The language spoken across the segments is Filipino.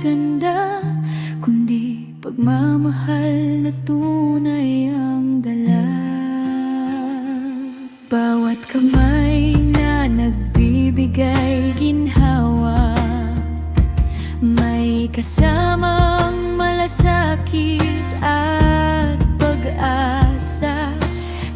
ganda, kundi pagmamahal na tunay ang dala. Bawat kamay na nagbibigay ginhawa, may kasamang malasakit at pag-asa.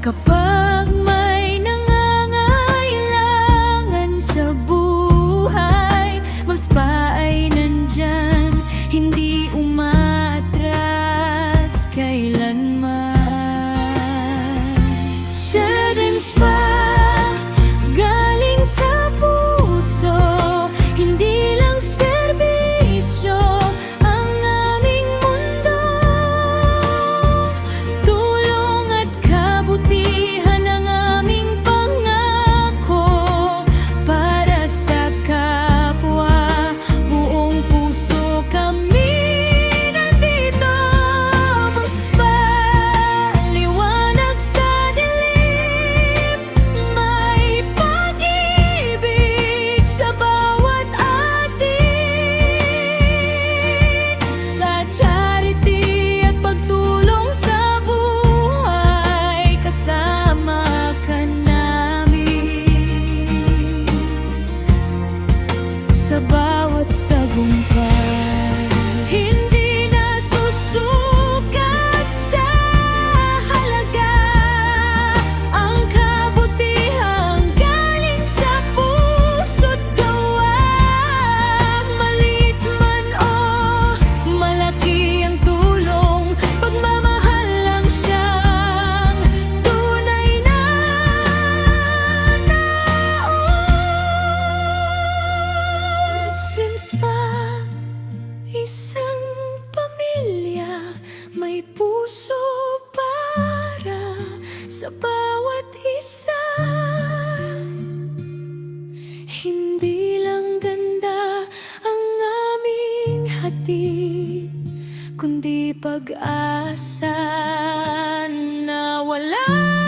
Kapag may nangangailangan sa buhay, mas pa ay nandyan, hindi umatras kailanman. Seven Spa, galing sa puso, hindi lang serbisyo ang aming mundo. Tulong at kabutihan ang aming pangako para sa kapwa. Buong puso kami nandito. Spa, liwanag sa dilim, may pag-ibig sa bawat atin. Sa charity at pagtulong sa buhay, kasama ka namin. Sa bawat tagumpay, hindi na susukat sa halaga ang kabutihang galing sa puso't gawa. Maliit man o malaki ang tulong, pagmamahal lang siyang tunay na naon. Swim Spa, isang pamilya, may puso para sa bawat isa. Hindi lang ganda ang aming hatid, kundi pag-asa na wala